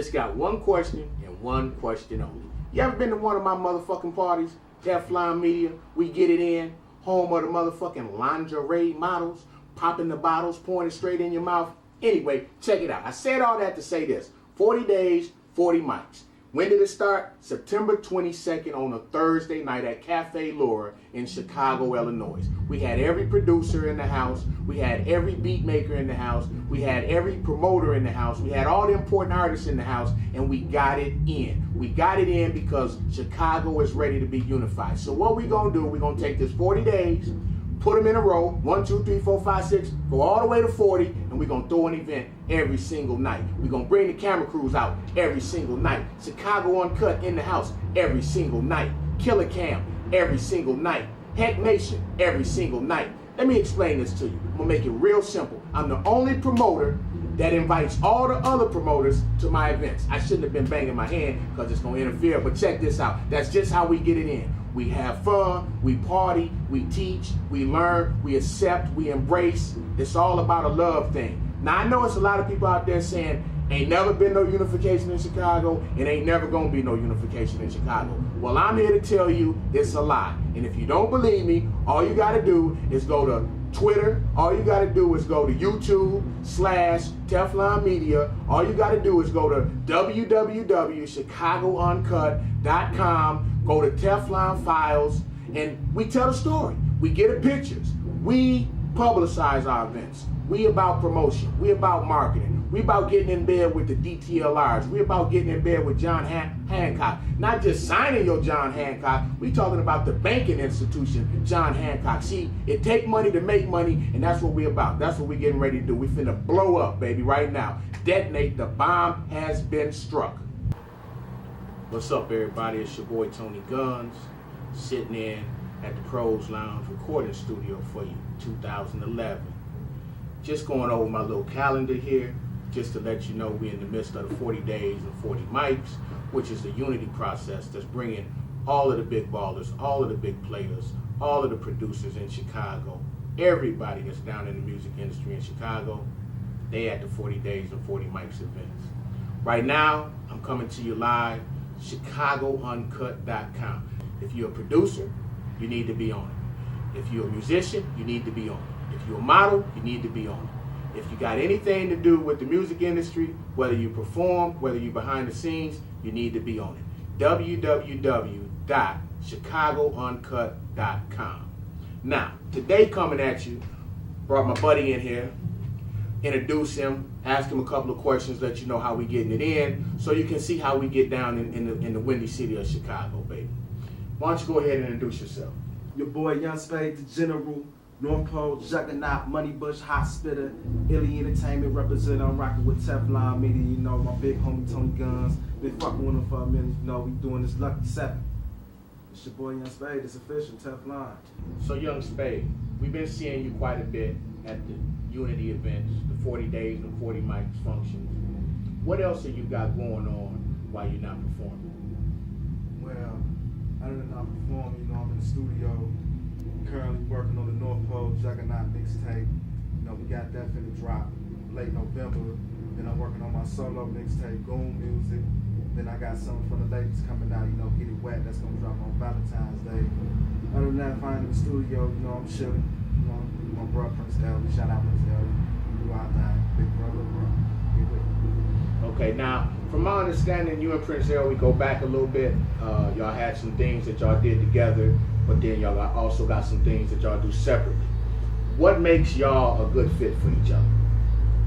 just got one question and one question only. You ever been to one of my motherfucking parties? Teflon Media, we get it in. Home of the motherfucking lingerie models, popping the bottles, pouring it straight in your mouth. Anyway, check it out. I said all that to say this. 40 days, 40 mics. When did it start? September 22nd on a Thursday night at Cafe Laura in Chicago, Illinois. We had every producer in the house. We had every beat maker in the house. We had every promoter in the house. We had all the important artists in the house, and we got it in. We got it in because Chicago is ready to be unified. So what we gonna do, we're gonna take this 40 days, put them in a row, 1, 2, 3, 4, 5, 6, go all the way to 40, and we're going to throw an event every single night. We're going to bring the camera crews out every single night. Chicago Uncut in the house every single night. Killer Cam every single night. Heck Nation every single night. Let me explain this to you. I'm going to make it real simple. I'm the only promoter that invites all the other promoters to my events. I shouldn't have been banging my hand because it's going to interfere, but check this out. That's just how we get it in. We have fun, we party, we teach, we learn, we accept, we embrace. It's all about a love thing. Now I know it's a lot of people out there saying, ain't never been no unification in Chicago, and ain't never gonna be no unification in Chicago. Well, I'm here to tell you it's a lie. And if you don't believe me, all you gotta do is go to Twitter. All you gotta do is go to YouTube/Teflon Media. All you gotta do is go to www.chicagouncut.com. Go to Teflon Files, and we tell the story. We get the pictures. We publicize our events. We about promotion. We about marketing. We about getting in bed with the DTLRs. We about getting in bed with John Hancock. Not just signing your John Hancock. We talking about the banking institution, John Hancock. See, it take money to make money, and that's what we about. That's what we getting ready to do. We finna blow up, baby, right now. Detonate. The bomb has been struck. What's up, everybody? It's your boy Tony Gunz, sitting in at the Pros Lounge recording studio for you, 2011. Just going over my little calendar here, just to let you know we're in the midst of the 40 days and 40 mics, which is the unity process that's bringing all of the big ballers, all of the big players, all of the producers in Chicago, everybody that's down in the music industry in Chicago, they at the 40 days and 40 mics events. Right now, I'm coming to you live, ChicagoUncut.com. If you're a producer, you need to be on it. If you're a musician, you need to be on it. If you're a model, you need to be on it. If you got anything to do with the music industry, whether you perform, whether you're behind the scenes, you need to be on it. www.chicagouncut.com. Now, today coming at you, brought my buddy in here, introduce him, ask him a couple of questions, let you know how we getting it in, so you can see how we get down in the windy city of Chicago, baby. Why don't you go ahead and introduce yourself? Your boy Young Spade, the General, North Pole, Juggernaut, Money Bush, Hot Spitter, Illy Entertainment representative. I'm rocking with Teflon Media, you know, my big homie Tony Gunz. Been fucking with him for a minute, you know, we doing this Lucky 7. It's your boy Young Spade, it's official, Teflon. So Young Spade, we've been seeing you quite a bit at the Unity events, the 40 days and 40 mics functions. What else have you got going on while you're not performing? Well, other than not performing, you know, I'm in the studio, currently working on the North Pole Juggernaut mixtape. You know, we got that finna drop late November. Then I'm working on my solo mixtape, Gunz Music. Then I got something for the ladies coming out, you know, Get It Wet. That's gonna drop on Valentine's Day. Other than that, finding the studio, you know, I'm chilling. You know, my bro Prince Ellie, shout out Prince Ellie. You out there, big brother, bro. Get with it. Okay, now, from my understanding, you and Prince Ellie go back a little bit. Y'all had some things that y'all did together, but then y'all also got some things that y'all do separately. What makes y'all a good fit for each other?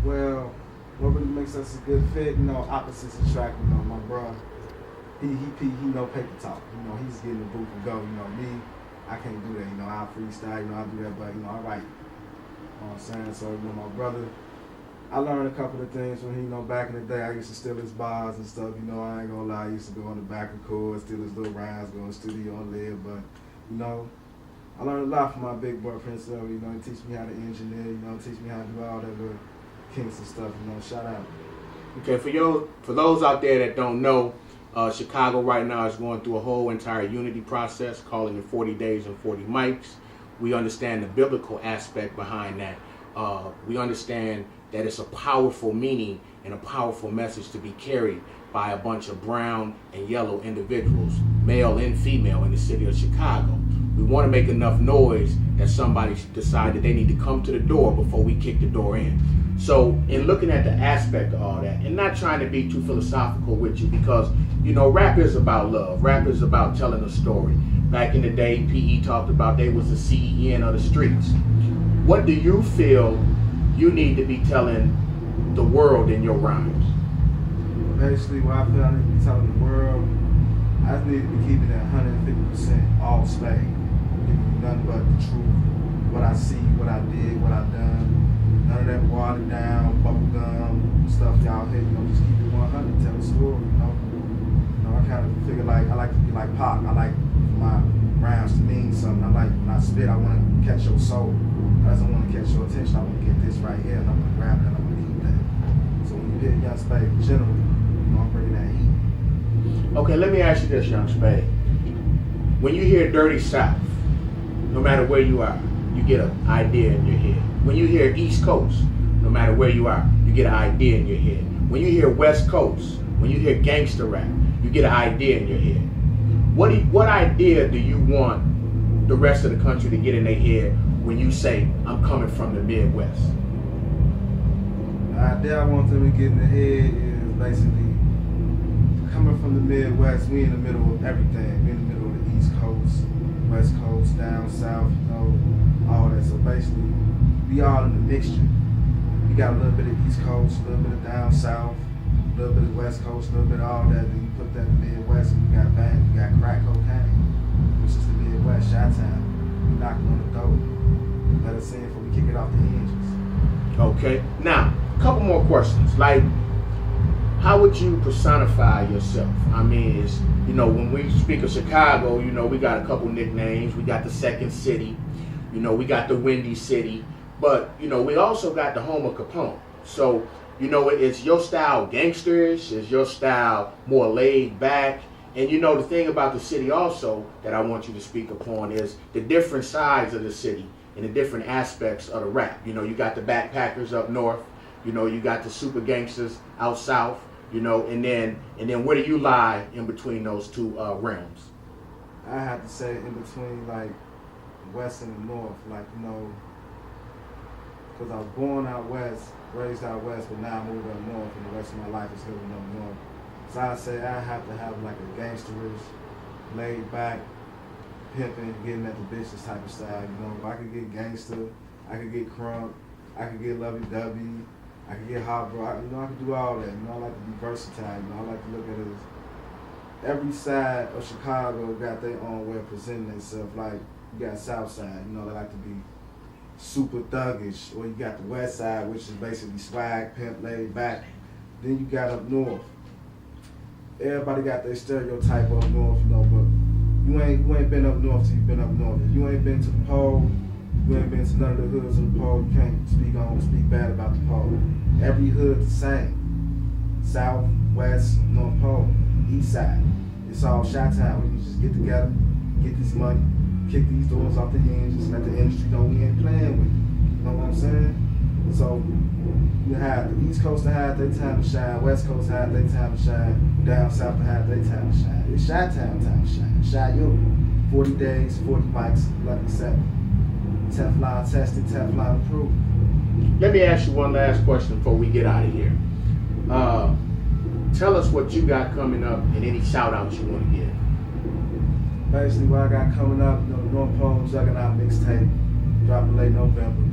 Well, what really makes us a good fit, you know, opposites attract, you know, my bro, he know paper talk, you know, he's getting the booth and go, you know, me, I can't do that, you know, I freestyle, you know, I do that, but, you know, I write, you know what I'm saying, so, you know, my brother, I learned a couple of things when he, you know, back in the day, I used to steal his bars and stuff, you know, I ain't gonna lie, I used to go on the back of chords, steal his little rhymes, go in the studio and live, but, you know, I learned a lot from my big boy, Prince Ellie, you know, he teach me how to engineer, you know, teach me how to do all that little kinks and stuff, you know, shout out. Okay, for those out there that don't know, Chicago right now is going through a whole entire unity process, calling it 40 days and 40 mics. We understand the biblical aspect behind that. We understand that it's a powerful meaning and a powerful message to be carried by a bunch of brown and yellow individuals, male and female, in the city of Chicago. We want to make enough noise that somebody decide that they need to come to the door before we kick the door in. So in looking at the aspect of all that, and not trying to be too philosophical with you, because, you know, rap is about love. Rap is about telling a story. Back in the day, P.E. talked about they was the CEN of the streets. What do you feel you need to be telling the world in your rhymes? Basically, what I feel I need to be telling the world, I just need to be keeping it 150% all spade. Giving you nothing but the truth, what I see, what I did, what I done. None of that watered down, bubble gum stuff y'all hit. You know, just keep it 100, tell the story. You know, I kind of figure like I like to be like Pac. I like my rhymes to mean something. I like when I spit, I want to catch your soul. I just don't want to catch your attention. I want to get this right here, and I want to grab that. I want to keep that. So when you hit Young Spade in general, you know, I'm bringing that heat. Okay, let me ask you this, Young Spade. When you hear Dirty South, no matter where you are, you get an idea in your head. When you hear East Coast, no matter where you are, you get an idea in your head. When you hear West Coast, when you hear gangster rap, you get an idea in your head. What idea do you want the rest of the country to get in their head when you say, I'm coming from the Midwest? The idea I want them to get in the head is basically coming from the Midwest. We in the middle of everything. We in the middle of the East Coast, West Coast, down south, you know, all that. So basically, we all in the mixture. You got a little bit of East Coast, a little bit of down south, a little bit of West Coast, a little bit of all that. Then you put that in the Midwest, and you got bang, you got crack cocaine, which is the Midwest, Chi-Town. We knocking on the door. Let us in before we kick it off the hinges. Okay. Now, a couple more questions. Like, how would you personify yourself? I mean, it's, you know, when we speak of Chicago, you know, we got a couple nicknames. We got the Second City. You know, we got the Windy City. But, you know, we also got the home of Capone. So, you know, is your style gangsterish? Is your style more laid back? And, you know, the thing about the city also that I want you to speak upon is the different sides of the city and the different aspects of the rap. You know, you got the backpackers up north. You know, you got the super gangsters out south. You know, and then where do you lie in between those two realms? I have to say in between, like, west and the north, like, you know, because I was born out west, raised out west, but now I moved up north, and the rest of my life is living up north. So I say I have to have like a gangsterish, laid back, pimping, getting at the bitches type of style. You know, I could get gangster, I could get crunk, I could get lovey-dovey, I could get hot bro. You know, I could do all that. You know, I like to be versatile. You know, I like to look at it as every side of Chicago got their own way of presenting themselves. Like, you got South Side, you know, they like to be super thuggish. Or you got the West Side, which is basically swag, pimp, laid back. Then you got up north. Everybody got their stereotype up north, you know, but you ain't been up north till you been up north. If you ain't been to the pole, you ain't been to none of the hoods of the pole, you can't speak bad about the pole. Every hood's the same. South, West, North Pole, East Side. It's all Chi-Town. We can just get together, get this money, kick these doors off the hinges, let the industry know we ain't playing with it. You know what I'm saying? So you have the East Coast to have their time to shine, West Coast to have their time to shine, down South to have their time to shine. It's Chi-Town time to shine. Chi-Yo. 40 days, 40 mics, lucky 7. Teflon tested, Teflon approved. Let me ask you one last question before we get out of here. Tell us what you got coming up and any shout outs you want to give. Basically, what I got coming up, you know, the North Pole Juggernaut mixtape, dropping late November.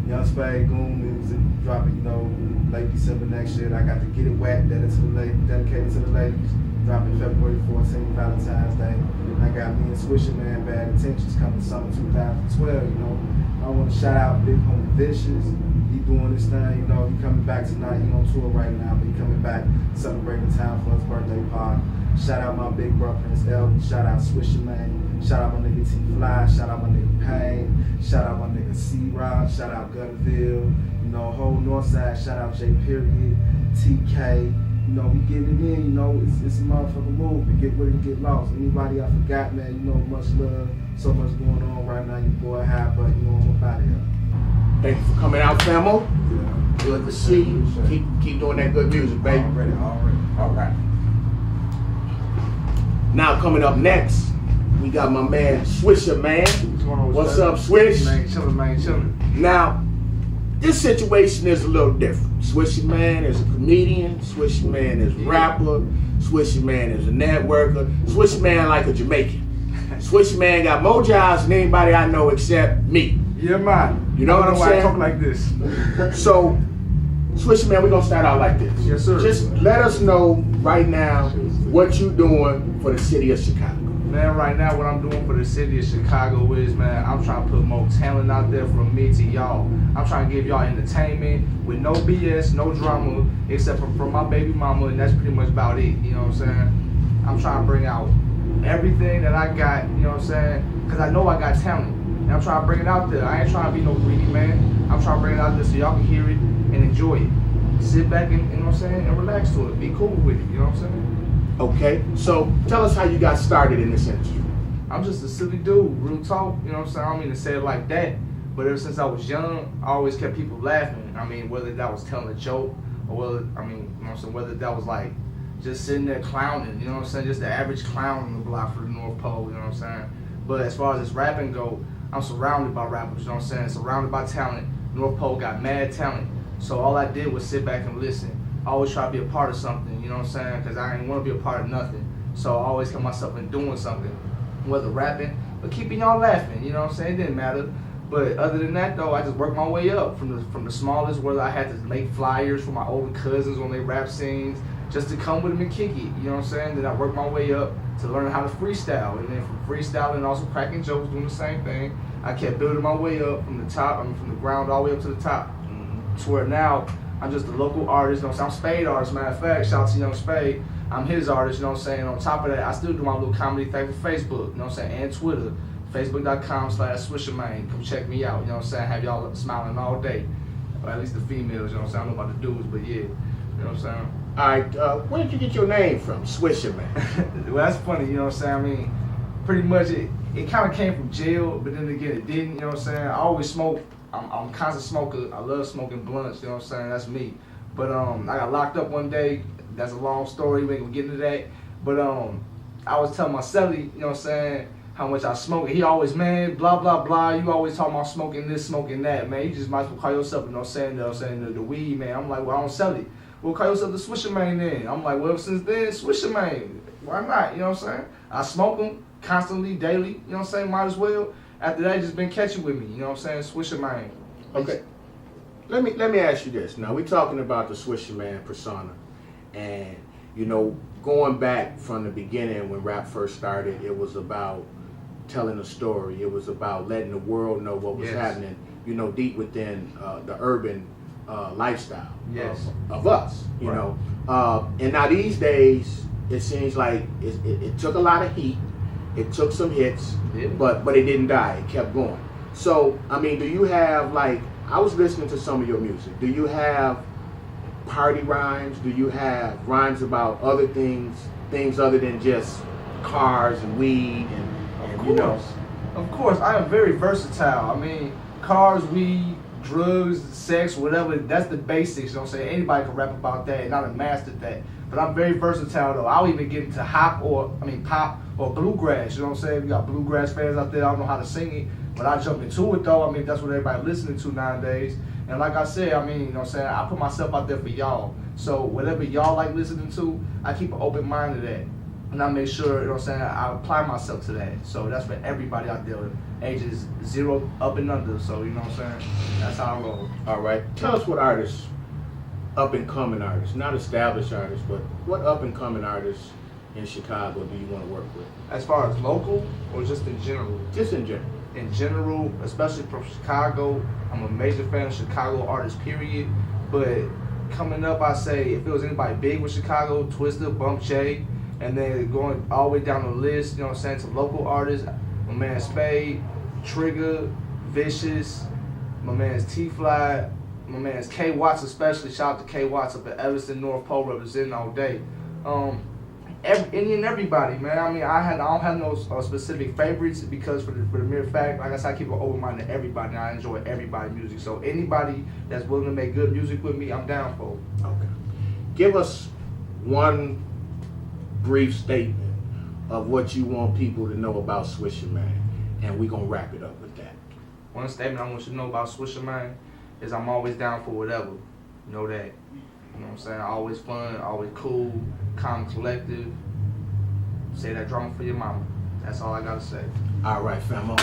Young Spade Goon music, dropping, you know, late December next year. I got to Get It Wet, dedicated to the ladies, dropping February 14th, Valentine's Day. I got me and Swisher Man, Bad Intentions, coming summer 2012, you know. I want to shout out Big Homie Vicious. He doing this thing, you know, he coming back tonight. He on tour right now, but he coming back celebrating town for his birthday party. Shout out my big brother Prince Elvin. Shout out Swisher Man. Shout out my nigga T Fly. Shout out my nigga Payne. Shout out my nigga C Rod. Shout out Gunville. You know, whole North Side. Shout out J Period. TK. You know, we getting it in. You know, it's a motherfucking movement. Get with it, get lost. Anybody I forgot, man, you know, much love. So much going on right now. Your boy High, but you know, I'm about here. Thank you for coming out, Famo. Yeah. Good to see you. Keep doing that good music, baby. Already. All right. Now coming up next, we got my man Swisher, man. What's up, Swish? Man, chillin'. Now, this situation is a little different. Swisher man is a comedian. Swisher man is a rapper. Swisher man is a networker. Swisher man like a Jamaican. Swisher man got more jobs than anybody I know except me. Yeah, man. You know what I'm saying? I talk like this. So, Swisher man, we're gonna start out like this. Yes, sir. Just let us know right now what you doing for the city of Chicago. Man, right now what I'm doing for the city of Chicago is, man, I'm trying to put more talent out there from me to y'all. I'm trying to give y'all entertainment with no BS, no drama, except from my baby mama, and that's pretty much about it, you know what I'm saying? I'm trying to bring out everything that I got, you know what I'm saying? Because I know I got talent, and I'm trying to bring it out there. I ain't trying to be no greedy man. I'm trying to bring it out there so y'all can hear it and enjoy it. Sit back and, you know what I'm saying, and relax to it. Be cool with it, you know what I'm saying? Okay, so tell us how you got started in this industry. I'm just a silly dude, real talk, you know what I'm saying? I don't mean to say it like that, but ever since I was young, I always kept people laughing. I mean, whether that was telling a joke, or whether, I mean, you know what I'm saying, whether that was like just sitting there clowning, you know what I'm saying? Just the average clown on the block for the North Pole, you know what I'm saying? But as far as this rapping go, I'm surrounded by rappers, you know what I'm saying? Surrounded by talent. North Pole got mad talent. So all I did was sit back and listen. I always try to be a part of something, you know what I'm saying? Because I ain't want to be a part of nothing. So I always kept myself in doing something, whether rapping or keeping y'all laughing, you know what I'm saying? It didn't matter. But other than that, though, I just worked my way up from the smallest, where I had to make flyers for my older cousins on their rap scenes, just to come with them and kick it, you know what I'm saying? Then I worked my way up to learn how to freestyle. And then from freestyling and also cracking jokes, doing the same thing, I kept building my way up from the top, from the ground all the way up to the top. To where now, I'm just a local artist, you know what I'm saying? I'm Spade artist, matter of fact, shout out to Young Spade. I'm his artist, you know what I'm saying? On top of that, I still do my little comedy thing for Facebook, you know what I'm saying? And Twitter, facebook.com/SwisherMan. Come check me out, you know what I'm saying? Have y'all smiling all day. Or at least the females, you know what I'm saying? I don't know about the dudes, but yeah, you know what I'm saying? All right, where did you get your name from, Swisher man? Well, that's funny, you know what I'm saying? I mean, pretty much it kind of came from jail, but then again, it didn't, you know what I'm saying? I always smoke. I'm a constant smoker. I love smoking blunts, you know what I'm saying? That's me. But I got locked up one day. That's a long story. We ain't gonna get into that. But I was telling my celly, you know what I'm saying, how much I smoke. He always, man, blah, blah, blah. You always talking about smoking this, smoking that, man. You just might as well call yourself, you know what I'm saying, the weed, man. I'm like, well, I don't sell it. Well, call yourself the Swisher Man then. I'm like, well, since then, Swisher Man. Why not? You know what I'm saying? I smoke them constantly, daily. You know what I'm saying? Might as well. After that, just been catching with me. You know what I'm saying? Swisher Man. Okay. Let me ask you this. Now, we're talking about the Swisher Man persona. And, you know, going back from the beginning when rap first started, it was about telling a story. It was about letting the world know what was happening, you know, deep within the urban lifestyle of us, you know. And now these days, it seems like it took a lot of heat. It took some hits, but it didn't die. It kept going. So, I mean, do you have, like, I was listening to some of your music. Do you have party rhymes? Do you have rhymes about other things other than just cars and weed and you know? Of course, I am very versatile. I mean, cars, weed, drugs, sex, whatever, that's the basics, you know what I'm saying? Anybody can rap about that, and I done mastered that. But I'm very versatile, though. I'll even get into pop or bluegrass, you know what I'm saying? We got bluegrass fans out there, I don't know how to sing it, but I jump into it, though. I mean, that's what everybody listening to nowadays. And like I said, I mean, you know what I'm saying, I put myself out there for y'all. So whatever y'all like listening to, I keep an open mind to that. And I make sure, you know what I'm saying, I apply myself to that. So that's for everybody out there, ages 0 up and under. So, you know what I'm saying, that's how I roll. All right. Tell us what artists, up-and-coming artists, not established artists, but what up-and-coming artists in Chicago do you want to work with? As far as local or just in general? Just in general. In general, especially from Chicago, I'm a major fan of Chicago artists, period. But coming up, I say, if it was anybody big with Chicago, Twista, Bump J, and then going all the way down the list, you know what I'm saying, to local artists, my man Spade, Trigger, Vicious, my man's T-Fly, my man's K Watts especially, shout out to K Watts up at Evanston, North Pole, representing all day. any and everybody, man. I mean, I don't have no specific favorites because for the mere fact, like I said, I keep an open mind to everybody, and I enjoy everybody's music. So anybody that's willing to make good music with me, I'm down for. Okay. Give us one brief statement of what you want people to know about Swisher Man, and we're gonna wrap it up with that. One statement I want you to know about Swisher Man is I'm always down for whatever. You know that. You know what I'm saying? Always fun, always cool, calm, collective. Say that drama for your mama. That's all I gotta say. All right, famo.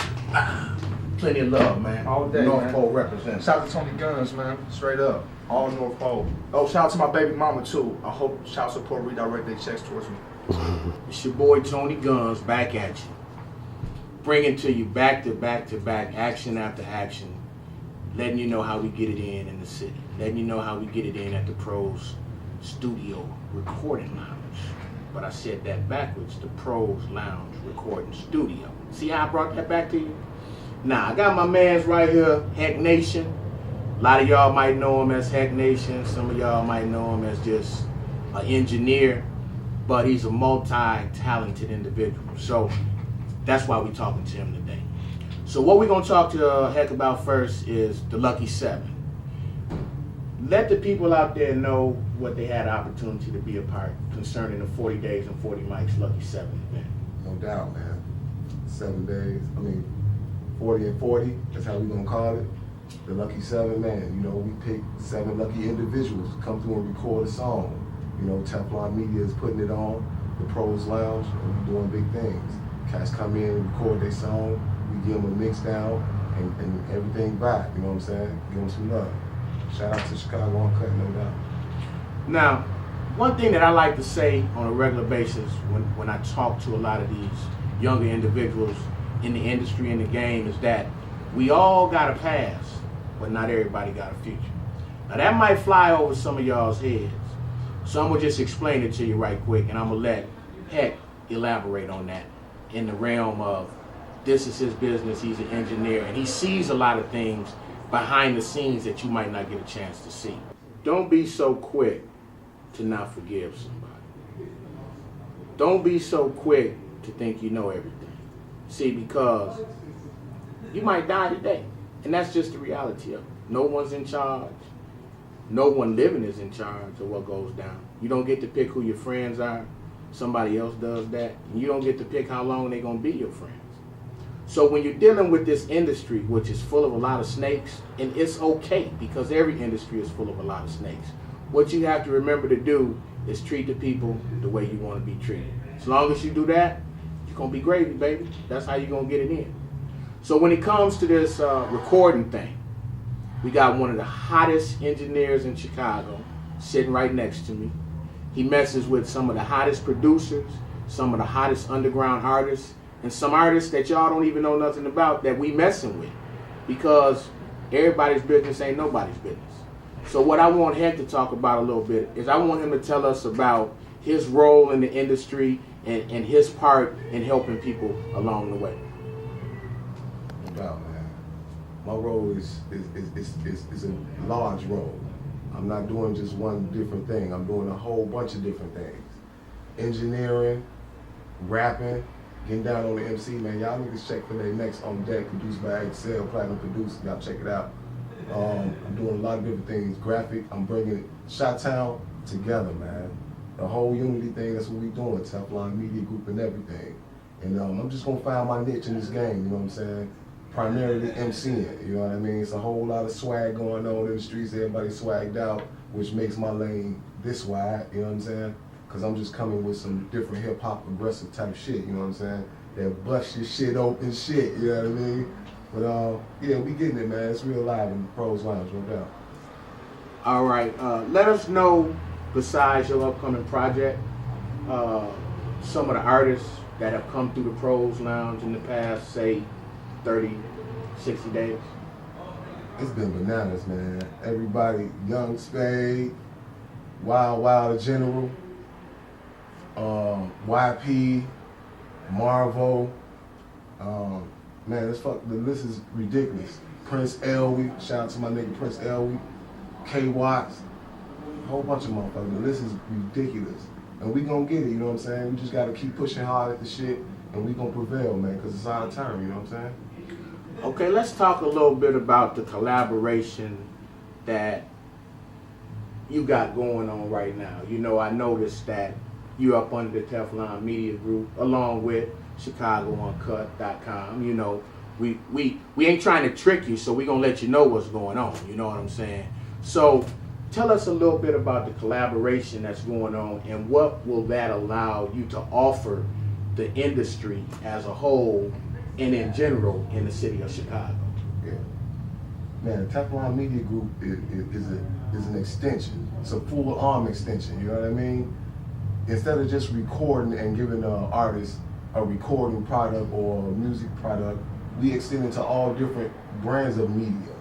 Plenty of love, man. All day, North man. Pole represents. Shout out to Tony Gunz, man. Straight up. All North Pole. Oh, shout out to my baby mama, too. I hope child support redirect their checks towards me. It's your boy Tony Gunz back at you. Bringing to you back to back to back, action after action. Letting you know how we get it in the city. Letting you know how we get it in at the Pros Studio Recording Lounge. But I said that backwards, the Pros Lounge Recording Studio. See how I brought that back to you? Now, I got my mans right here, Heck Nation. A lot of y'all might know him as Heck Nation. Some of y'all might know him as just an engineer. But he's a multi-talented individual. So that's why we're talking to him today. So what we're going to talk to Heck about first is the Lucky 7. Let the people out there know what they had the opportunity to be a part concerning the 40 Days and 40 Mics Lucky 7 event. No doubt, man. 7 days, 40 and 40, that's how we gonna call it. The Lucky 7, man. You know, we picked 7 lucky individuals to come through and record a song. You know, Teflon Media is putting it on, the Pros Lounge, and we're doing big things. Cats come in and record their song, we give them a mix down, and everything back, you know what I'm saying? Give them some love. Shout out to Chicago Uncut, no doubt. Now, one thing that I like to say on a regular basis when I talk to a lot of these younger individuals in the industry and the game is that we all got a past, but not everybody got a future. Now that might fly over some of y'all's heads, so I'm gonna just explain it to you right quick, and I'm gonna let Heck elaborate on that in the realm of this is his business, he's an engineer, and he sees a lot of things behind the scenes that you might not get a chance to see. Don't be so quick to not forgive somebody. Don't be so quick to think you know everything. See, because you might die today, and that's just the reality of it. No one's in charge. No one living is in charge of what goes down. You don't get to pick who your friends are. Somebody else does that. And you don't get to pick how long they're going to be your friends. So when you're dealing with this industry, which is full of a lot of snakes, and it's okay because every industry is full of a lot of snakes, what you have to remember to do is treat the people the way you want to be treated. As long as you do that, you're going to be gravy, baby. That's how you're going to get it in. So when it comes to this recording thing, we got one of the hottest engineers in Chicago sitting right next to me. He messes with some of the hottest producers, some of the hottest underground artists, and some artists that y'all don't even know nothing about that we messing with, because everybody's business ain't nobody's business. So what I want Heck to talk about a little bit is I want him to tell us about his role in the industry and his part in helping people along the way. No doubt, man. My role is a large role. I'm not doing just one different thing. I'm doing a whole bunch of different things. Engineering, rapping, getting down on the MC, man. Y'all niggas check for their next On Deck, produced by Excel, Platinum Produced. Y'all check it out. I'm doing a lot of different things. Graphic, I'm bringing Chi-Town together, man. The whole unity thing, that's what we doing. Teflon Media Group and everything. And I'm just gonna find my niche in this game, you know what I'm saying? Primarily MCing, you know what I mean? It's a whole lot of swag going on in the streets. Everybody's swagged out, which makes my lane this wide, you know what I'm saying? Because I'm just coming with some different hip-hop, aggressive type shit, you know what I'm saying? That bust your shit open shit, you know what I mean? But yeah, we getting it, man. It's real live in the Pros Lounge, no doubt. All right, let us know, besides your upcoming project, some of the artists that have come through the Pros Lounge in the past, say, 30, 60 days. It's been bananas, man. Everybody, Young Spade, Wild the General, YP, Marvo, man, the list is ridiculous. Prince Elway, shout out to my nigga Prince Elway, K Watts, a whole bunch of motherfuckers. The list is ridiculous. and we gonna get it, you know what I'm saying? We just gotta keep pushing hard at the shit, and we gonna prevail, man, because it's our turn, you know what I'm saying? Okay, let's talk a little bit about the collaboration that you got going on right now. You know, I noticed that you up under the Teflon Media Group, along with ChicagoUncut.com. You know, we ain't trying to trick you, so we gonna let you know what's going on. You know what I'm saying? So tell us a little bit about the collaboration that's going on, and what will that allow you to offer the industry as a whole and in general in the city of Chicago. Yeah. Man, the Teflon Media Group is an extension. It's a full arm extension, you know what I mean? Instead of just recording and giving artists a recording product or a music product, we extend it to all different brands of media.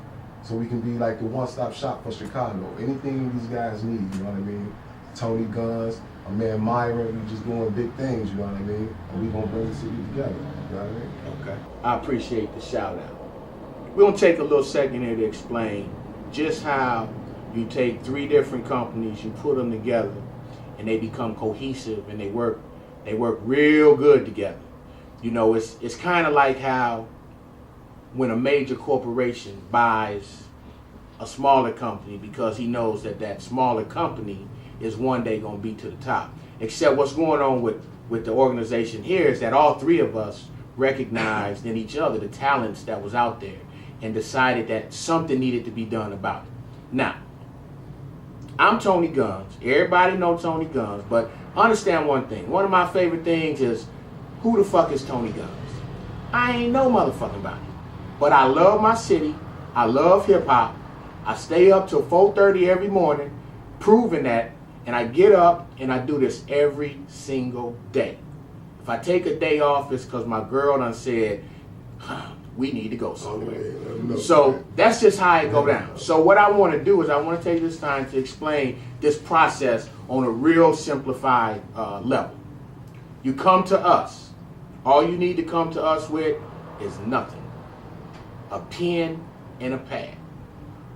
So we can be like the one-stop shop for Chicago. Anything these guys need, you know what I mean? Tony Gunz, a man Myra, we just doing big things, you know what I mean? And we gonna bring the city together, you know what I mean? Okay. I appreciate the shout out. We're gonna take a little second here to explain just how you take three different companies, you put them together, and they become cohesive and they work real good together. You know, it's kind of like how when a major corporation buys a smaller company because he knows that that smaller company is one day going to be to the top. Except what's going on with the organization here is that all three of us recognized in each other the talents that was out there and decided that something needed to be done about it. Now, I'm Tony Gunz. Everybody know Tony Gunz, but understand one thing. One of my favorite things is, who the fuck is Tony Gunz? I ain't no motherfucking body. But I love my city. I love hip hop. I stay up till 4:30 every morning, proving that, and I get up and I do this every single day. If I take a day off, it's because my girl done said, we need to go somewhere. So that's just how it go down. So what I want to do is I want to take this time to explain this process on a real simplified level. You come to us. All you need to come to us with is nothing. A pen and a pad.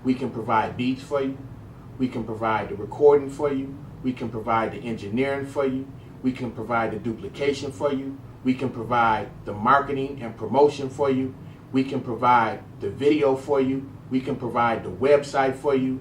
We can provide beats for you. We can provide the recording for you. We can provide the engineering for you. We can provide the duplication for you. We can provide the marketing and promotion for you. We can provide the video for you. We can provide the website for you.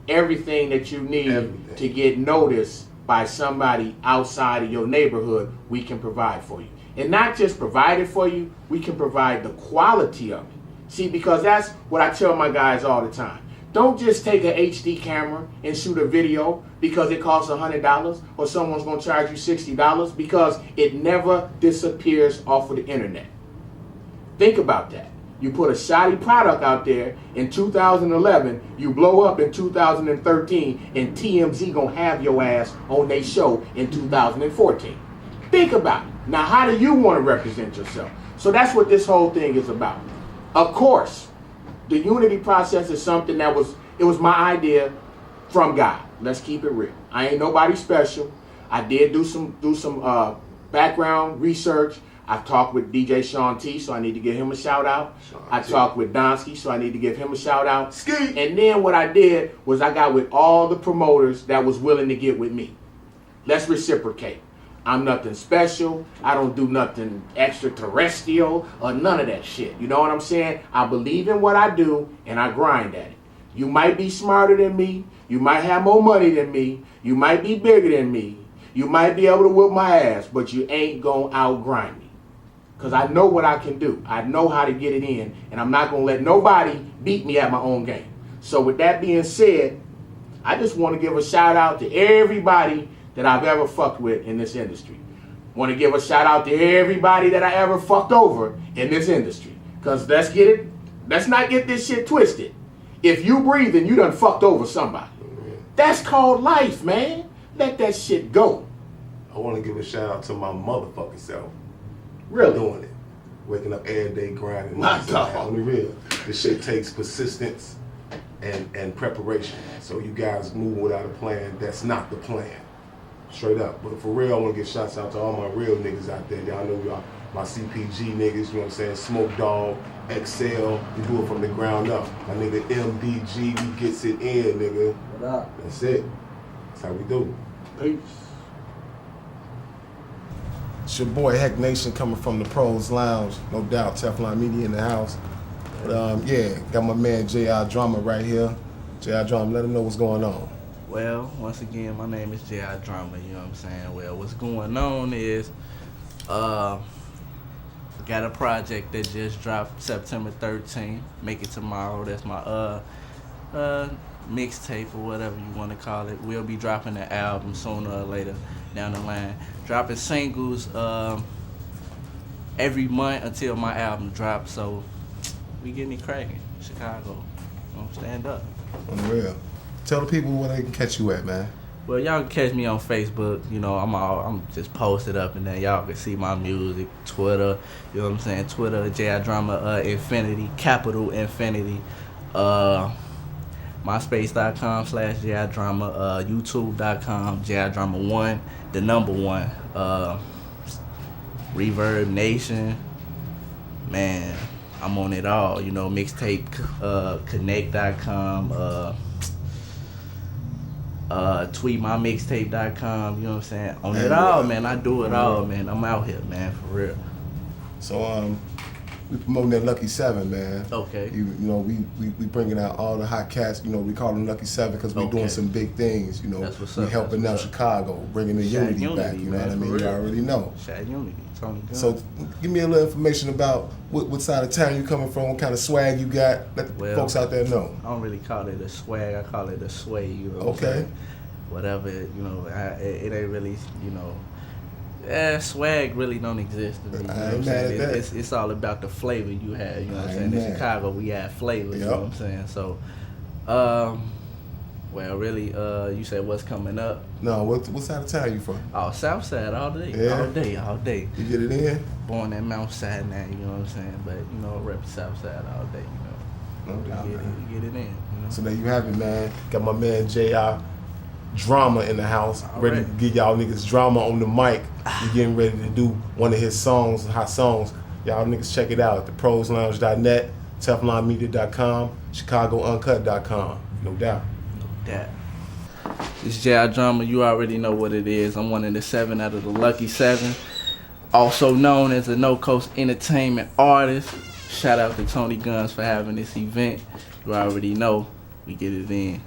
Everything that you need to get noticed by somebody outside of your neighborhood, we can provide for you. And not just provide it for you, we can provide the quality of it. See, because that's what I tell my guys all the time. Don't just take an HD camera and shoot a video because it costs $100 or someone's going to charge you $60 because it never disappears off of the internet. Think about that. You put a shoddy product out there in 2011, you blow up in 2013, and TMZ going to have your ass on their show in 2014. Think about it. Now, how do you want to represent yourself? So that's what this whole thing is about. Of course, the unity process is something that was my idea from God. Let's keep it real. I ain't nobody special. I did do some background research. I've talked with DJ Sean T, so I need to give him a shout out. I talked with Donsky, so I need to give him a shout out. Ski. And then what I did was I got with all the promoters that was willing to get with me. Let's reciprocate. I'm nothing special. I don't do nothing extraterrestrial or none of that shit. You know what I'm saying? I believe in what I do and I grind at it. You might be smarter than me. You might have more money than me. You might be bigger than me. You might be able to whip my ass, but you ain't gonna outgrind me. Because I know what I can do. I know how to get it in, and I'm not gonna let nobody beat me at my own game. So with that being said, I just want to give a shout out to everybody that I've ever fucked with in this industry. Want to give a shout out to everybody that I ever fucked over in this industry. Because let's not get this shit twisted. If you breathing, you done fucked over somebody. That's called life, man. Let that shit go. I want to give a shout out to my motherfucking self. Really? Doing it. Waking up every day grinding. My dog. On the real. This shit takes persistence and preparation. So you guys move without a plan. That's not the plan. Straight up. But for real, I want to give shouts out to all my real niggas out there. Y'all know y'all, my CPG niggas, you know what I'm saying? Smoke Dog, Excel, we do it from the ground up. My nigga MDG, we gets it in, nigga. What up? That's it. That's how we do. Peace. It's your boy Heck Nation coming from the Pros Lounge, no doubt. Teflon Media in the house. But yeah, got my man J.I. Drama right here. J.I. Drama, let him know what's going on. Well, once again, my name is J.I. Drama, you know what I'm saying? Well, what's going on is, got a project that just dropped September 13th. Make It Tomorrow. That's my mixtape or whatever you want to call it. We'll be dropping the album sooner or later down the line. Dropping singles every month until my album drops. So we getting it cracking. Chicago, stand up. Unreal. Tell the people where they can catch you at, man. Well, y'all can catch me on Facebook. You know, I'm just posted up, and then y'all can see my music. Twitter, you know what I'm saying? Twitter, J.I. Drama Infinity, capital Infinity. MySpace.com/J.I. Drama. YouTube.com J.I. Drama 1, the number 1. Reverb Nation. Man, I'm on it all. You know, mixtape connect.com. Tweetmymixtape.com, you know what I'm saying? On it all, man. I do it all, man. I'm out here, man, for real. So we promoting that Lucky 7, man. Okay. You know, we bringing out all the hot cats. You know, we call them Lucky 7 because we're doing some big things. You know, that's what's we up. helping out Chicago, bringing the unity back. You know what I mean? You already know. Shad Unity, Tony Gunz. So give me a little information about what side of town you coming from, what kind of swag you got. Let the folks out there know. I don't really call it a swag. I call it a sway. You know what I'm saying? Whatever. You know, it ain't really. You know. Swag really don't exist to me. You know what I'm saying? It's all about the flavor you have. You know what I'm saying? In Chicago, we have flavor. You know what I'm saying? So, well, really, you said what's coming up? No, what side of town you from? Oh, South Side all day. Yeah. All day. You get it in? Born at Mount Side now, you know what I'm saying? But, you know, rep South Side all day, you know. No doubt, You get it in, you know? So there you have it, man. Got my man J.I. Drama in the house, ready to give y'all niggas drama on the mic. We getting ready to do one of his songs, hot songs. Y'all niggas check it out at theproslounge.net, teflonmedia.com, chicagouncut.com. No doubt. No doubt. It's J.I. Drama. You already know what it is. I'm one of the 7 out of the lucky 7. Also known as a No Coast Entertainment artist. Shout out to Tony Gunz for having this event. You already know. We get it in.